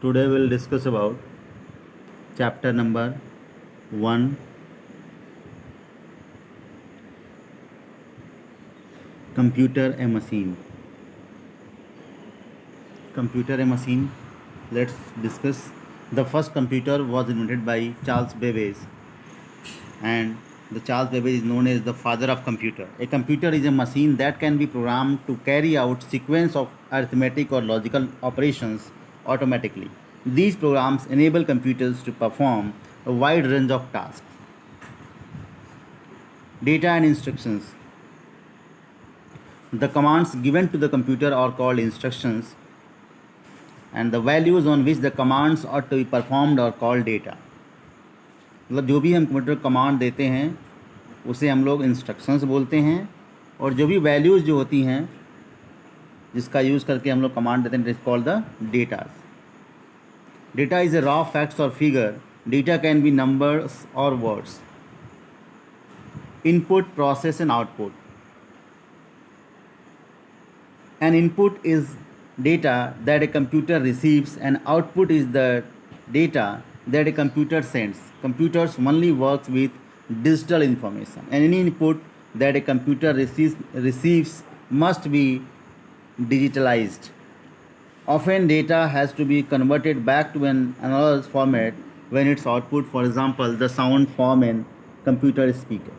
Today we'll discuss about chapter number 1, computer a machine. Computer a machine. Let's discuss. The first computer was invented by Charles Babbage, and the Charles Babbage is known as the father of computer. A computer is a machine that can be programmed to carry out sequence of arithmetic or logical operations automatically. These programs enable computers to perform a wide range of tasks. Data and instructions. The commands given to the computer are called instructions, and the values on which the commands are to be performed are called data. मतलब जो भी हम computer command देते हैं उसे हम लोग instructions बोलते हैं, और जो भी वैल्यूज़ जो होती हैं जिसका यूज़ करके हम लोग कमांड देते हैं it is called the datas. Data is a raw facts और figure. Data can be numbers और words. Input, process and output. An input is data that a computer receives, and output is the data that a computer sends. Computers only works with digital information, and any input that a computer receives must be digitalized. Often data has to be converted back to an analog format when its output, for example, the sound from an computer speaker.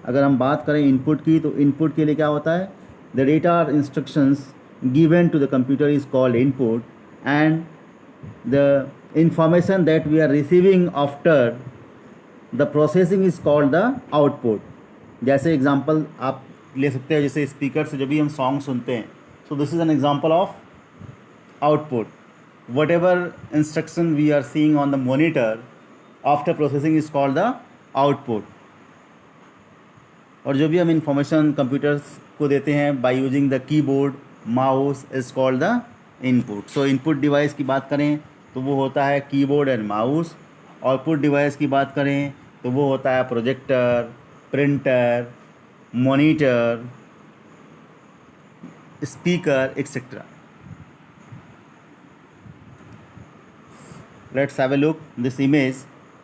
अगर हम बात करें input की, तो input के लिए क्या होता है? The data or instructions given to the computer is called input, and the information that we are receiving after the processing is called the output. जैसे एग्जांपल आप ले सकते हैं, जैसे स्पीकर से जब भी हम सॉन्ग सुनते हैं, so this is an example of output. Whatever instruction we are seeing on the monitor after processing is called the output. और जो भी हम इंफॉर्मेशन कंप्यूटर्स को देते हैं by using the keyboard, mouse is called the input. So input device की बात करें तो वो होता है keyboard and mouse. Output device की बात करें तो वो होता है projector, printer, monitor, speaker etcetera. Let's have a look. This image,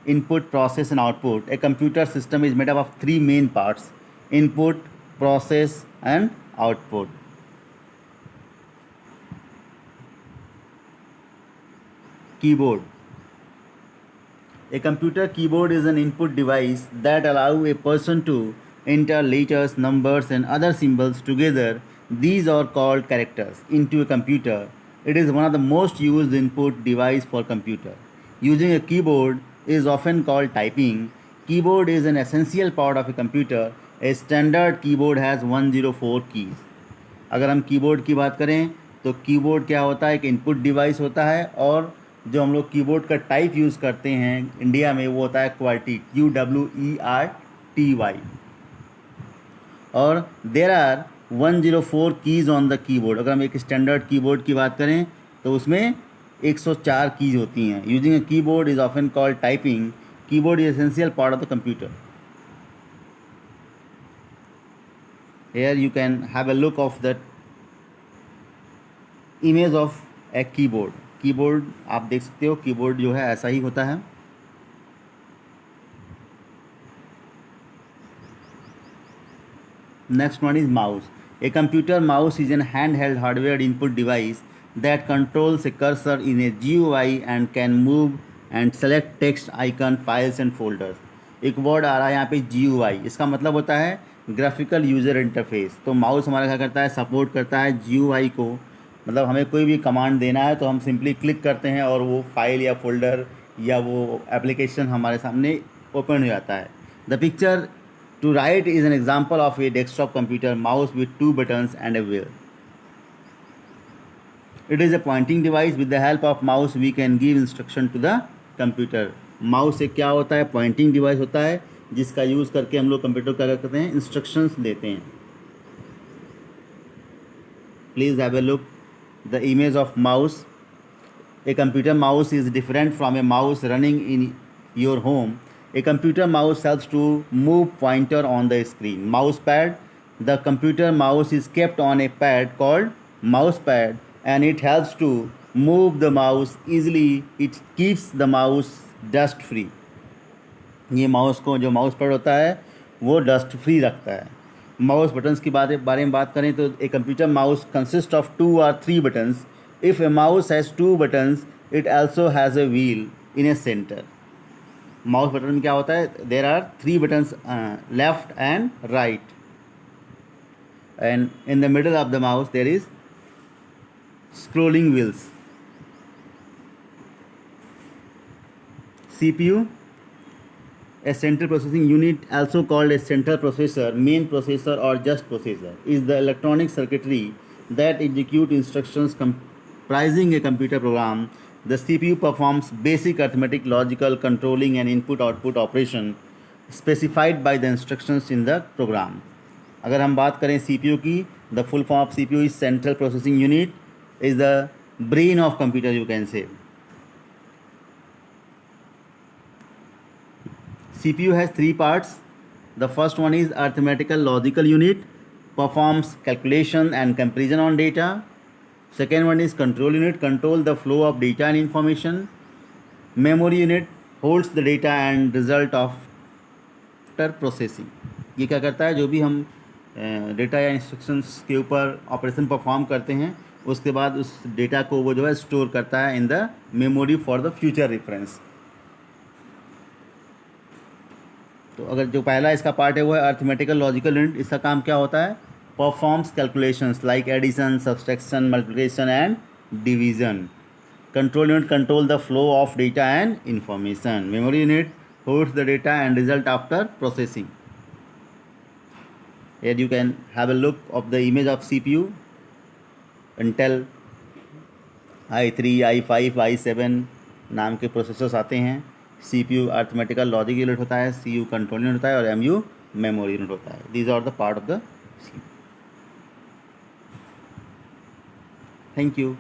input, process and output. A computer system is made up of three main parts: input, process and output. Keyboard. A computer keyboard is an input device that allows a person to enter letters, numbers and other symbols together. These are called characters into a computer. It is one of the most used input device for computer. Using a keyboard is often called typing. Keyboard is an essential part of a computer. A standard keyboard has 104 keys. अगर हम keyboard की बात करें तो keyboard क्या होता है? एक इनपुट डिवाइस होता है, और जो हम लोग कीबोर्ड का टाइप यूज़ करते हैं इंडिया में वो होता है QWERTY, QWERTY. और there are 104 keys on the keyboard. अगर हम एक स्टैंडर्ड कीबोर्ड की बात करें तो उसमें 104 कीज़ होती हैं. Using a keyboard is often called typing. Keyboard is essential part of the computer. Here you can have a look of that image of a keyboard. Keyboard आप देख सकते हो, कीबोर्ड जो है ऐसा ही होता है. Next one is mouse. A computer mouse is an handheld hardware input device that controls a cursor in a GUI and can move and select text, icon, files and folders. एक word आ रहा है यहाँ पे GUI. इसका मतलब होता है graphical user interface. तो माउस हमारा क्या करता है? सपोर्ट करता है GUI को. मतलब हमें कोई भी कमांड देना है तो हम सिंपली क्लिक करते हैं और वो फाइल या फोल्डर या वो एप्लीकेशन हमारे सामने ओपन हो जाता है. The picture to right is an example of a desktop computer mouse with 2 buttons and a wheel. It is a pointing device. With the help of mouse we can give instruction to the computer. Mouse से क्या होता है? Pointing device होता है जिसका use करके हम लोग कंप्यूटर का क्या करते हैं? इंस्ट्रक्शंस देते हैं. Please have a look the image of mouse. A computer mouse is different from a mouse running in your home. A computer mouse helps to move pointer on the screen. Mouse pad. The computer mouse is kept on a pad called mouse pad, and it helps to move the mouse easily. It keeps the mouse dust free. ये mouse को, जो mouse pad होता है वो dust free रखता है. Mouse buttons की बारे में बात करें तो a computer mouse consist of 2 or 3 buttons. If a mouse has 2 buttons, it also has a wheel in a center. Mouse button में क्या होता है? There are 3 buttons, left and right, and in the middle of the mouse there is scrolling wheels. CPU, a central processing unit, also called a central processor, main processor, or just processor, is the electronic circuitry that execute instructions comprising a computer program. The CPU performs basic arithmetic, logical, controlling, and input-output operation specified by the instructions in the program. अगर हम बात करें CPU की, the full form of CPU is central processing unit, is the brain of computer, you can say. CPU has 3 parts. The first one is arithmetical logical unit, performs calculation and comparison on data. Second one is control unit, control the flow of data and information. Memory unit holds the data and result after processing. ये क्या करता है? जो भी हम data या instructions के ऊपर ऑपरेशन परफॉर्म करते हैं, उसके बाद उस डेटा को वो जो है स्टोर करता है in the memory for the future reference. तो अगर जो पहला इसका पार्ट है वो है अर्थमेटिकल लॉजिकल यूनिट. इसका काम क्या होता है? Performs calculations like addition, subtraction, multiplication and division. Control unit control the flow of data and information. Memory unit holds the data and result after processing. Here you can have a look of the image of CPU. Intel i3, i5, i7 नाम के processors आते हैं. CPU arithmetical logic unit होता है, CU control unit होता है और MU memory unit होता है. These are the part of the CPU. Thank you.